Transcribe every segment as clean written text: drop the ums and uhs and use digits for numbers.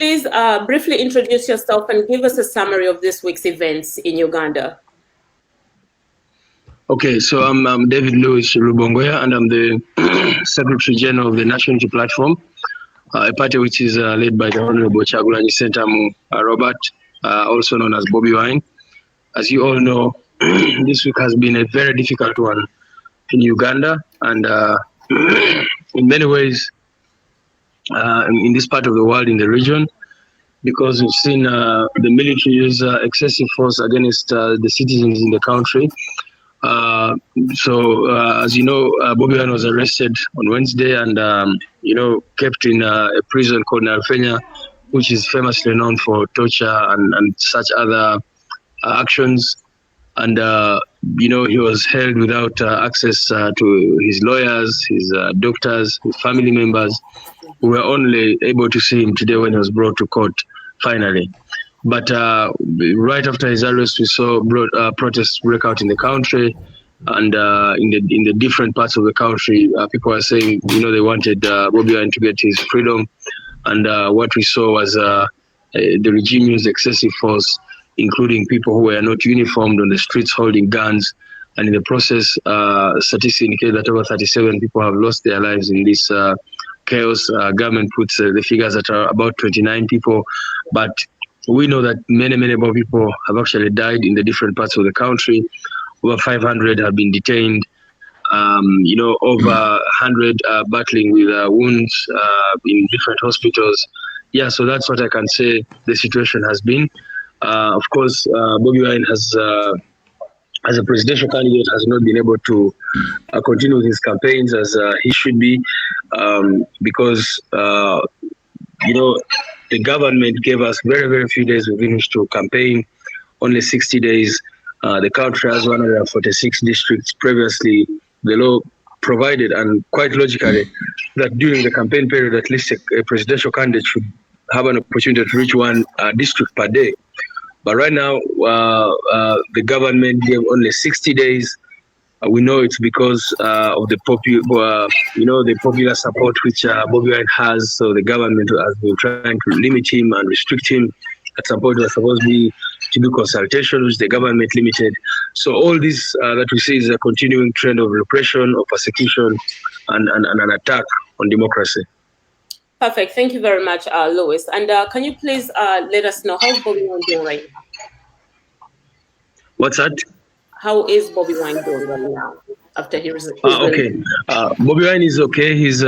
please briefly introduce yourself and give us a summary of this week's events in Uganda. Okay, so I'm DavidLewis Rubongoya, and I'm the Secretary General of the National Unity Platform, a party which is led by the Honorable Chagulanyi Sentamu Robert, also known as Bobby Wine. As you all know, this week has been a very difficult one in Uganda, and in many ways in this part of the world, in the region, because we've seen the military use excessive force against the citizens in the country. As you know, Bobby Wine was arrested on Wednesday and, kept in a prison called Narfenya, which is famously known for torture and such other actions. And, he was held without access to his lawyers, his doctors, his family members. We were only able to see him today when he was brought to court, finally. But right after his arrest, we saw protests break out in the country, and in the different parts of the country, people are saying, they wanted Bobby Wine to get his freedom. And what we saw was the regime used excessive force, including people who were not uniformed on the streets holding guns. And in the process, statistics indicate that over 37 people have lost their lives in this chaos. Government puts the figures at about 29 people, but we know that many more people have actually died in the different parts of the country. Over 500 have been detained. Over 100 battling with wounds in different hospitals. Yeah, so that's what I can say the situation has been. Of course, Bobby Wine has, as a presidential candidate, has not been able to continue with his campaigns as he should be, because the government gave us very few days within which to campaign, only 60 days. The country has 146 districts. Previously, the law provided, and quite logically, that during the campaign period, at least a presidential candidate should have an opportunity to reach one district per day. But right now, the government gave only 60 days. We know it's because of the popular support which Bobby Wine has. So the government has been trying to limit him and restrict him. At some point, it was supposed to do consultation, which the government limited. So all this that we see is a continuing trend of repression, of persecution, and an attack on democracy. Perfect. Thank you very much, Lewis. And can you please let us know how's Bobby Wine doing right now? What's that? How is Bobby Wine doing right now after he was okay. Bobby Wine is okay. He's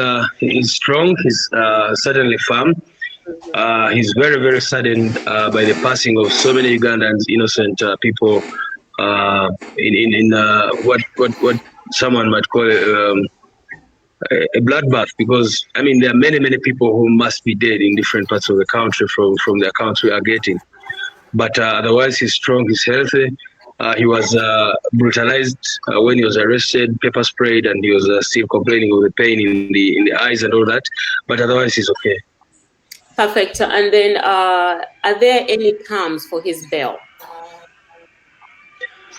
strong. He's certainly firm. He's very saddened by the passing of so many Ugandans, innocent people, in what someone might call a bloodbath, because there are many people who must be dead in different parts of the country from the accounts we are getting. But otherwise, he's strong. He's healthy. He was brutalized when he was arrested, pepper sprayed, and he was still complaining of the pain in the eyes and all that. But otherwise, he's okay. Perfect. And then, are there any terms for his bail?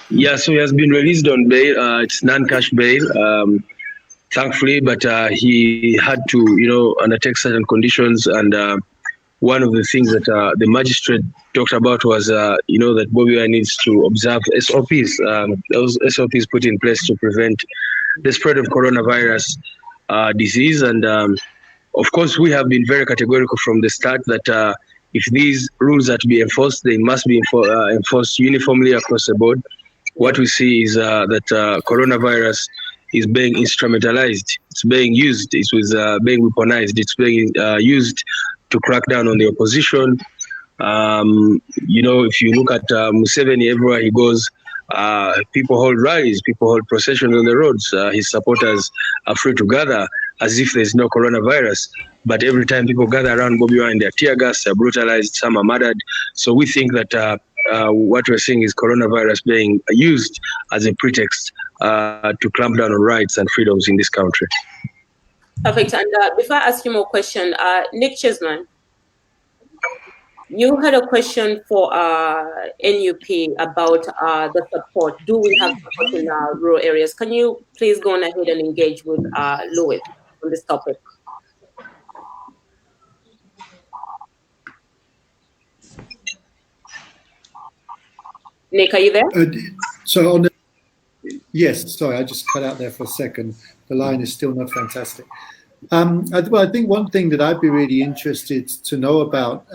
Yeah, so he has been released on bail. It's non-cash bail, thankfully, but he had to, undertake certain conditions. And one of the things that the magistrate talked about was, that Bobby Wine needs to observe SOPs. Those SOPs put in place to prevent the spread of coronavirus disease. And of course, we have been very categorical from the start that if these rules are to be enforced, they must be enforced uniformly across the board. What we see is that coronavirus is being instrumentalized. It's being used. It's being weaponized. It's being used to crack down on the opposition. If you look at Museveni, everywhere he goes, people hold rallies, people hold processions on the roads. His supporters are free to gather as if there's no coronavirus. But every time people gather around Bobby Wine, they're tear gassed, they're brutalized, some are murdered. So we think that what we're seeing is coronavirus being used as a pretext to clamp down on rights and freedoms in this country. Perfect. And before I ask you more question, Nick Chesman, you had a question for NUP about the support. Do we have support in rural areas? Can you please go on ahead and engage with Louis on this topic? Nick, are you there? So on the yes, sorry, I just cut out there for a second. The line is still not fantastic. I think one thing that I'd be really interested to know about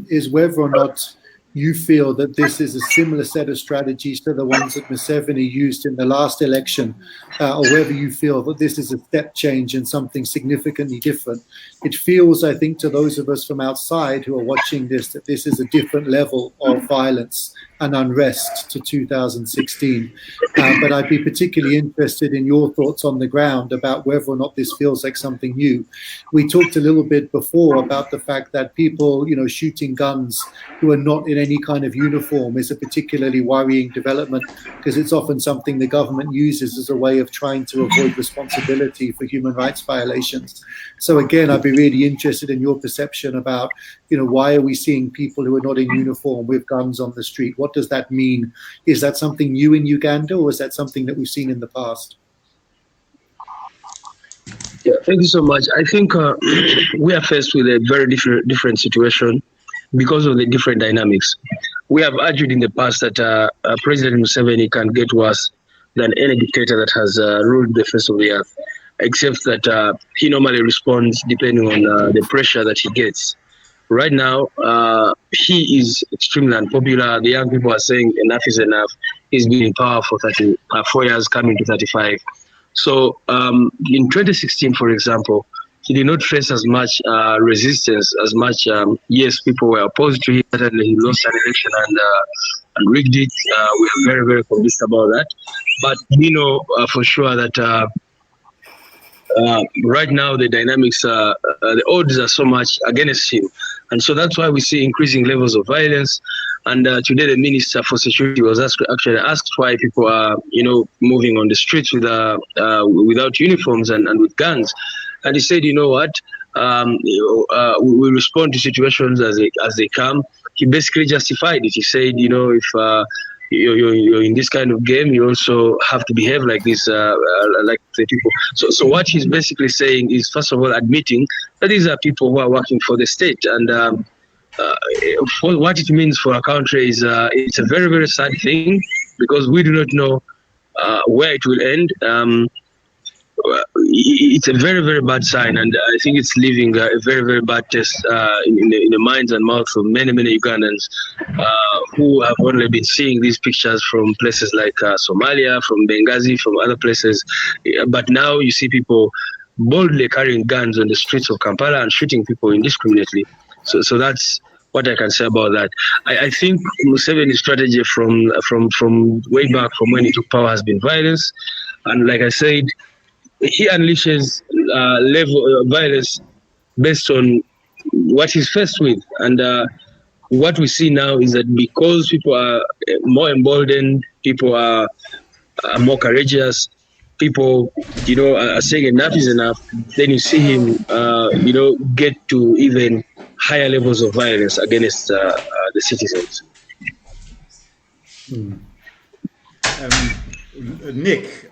is whether or not you feel that this is a similar set of strategies to the ones that Museveni used in the last election, or whether you feel that this is a step change and something significantly different. It feels, I think, to those of us from outside who are watching this, that this is a different level of violence and unrest to 2016. But I'd be particularly interested in your thoughts on the ground about whether or not this feels like something new. We talked a little bit before about the fact that people, shooting guns who are not in any kind of uniform is a particularly worrying development, because it's often something the government uses as a way of trying to avoid responsibility for human rights violations. So again, I'd be really interested in your perception about, why are we seeing people who are not in uniform with guns on the street? What does that mean? Is that something new in Uganda, or is that something that we've seen in the past? Yeah, thank you so much. I think we are faced with a very different situation because of the different dynamics. We have argued in the past that President Museveni can get worse than any dictator that has ruled the face of the earth, except that he normally responds depending on the pressure that he gets. Right now, he is extremely unpopular. The young people are saying enough is enough. He's been in power for 4 years, coming to 35. So in 2016, for example, he did not face as much resistance, as much, yes, people were opposed to him, and he lost an election and rigged it. We are very, very convinced about that. But we know for sure that right now the dynamics, the odds are so much against him. And so that's why we see increasing levels of violence. And today the Minister for Security was actually asked why people are, moving on the streets without uniforms and with guns. And he said, you know what, we respond to situations as they come. He basically justified it. He said, if you're in this kind of game, you also have to behave like this, like the people. So what he's basically saying is, first of all, admitting that these are people who are working for the state. And what it means for our country is it's a very, very sad thing, because we do not know where it will end. It's a very, very bad sign, and I think it's leaving a very, very bad taste in the minds and mouths of many, many Ugandans who have only been seeing these pictures from places like Somalia, from Benghazi, from other places. But now you see people boldly carrying guns on the streets of Kampala and shooting people indiscriminately. So that's what I can say about that. I think Museveni's strategy from way back, from when he took power, has been violence. And like I said, he unleashes level of violence based on what he's faced with. And what we see now is that because people are more emboldened, people are more courageous, people, are saying enough is enough, then you see him, get to even higher levels of violence against the citizens. Nick,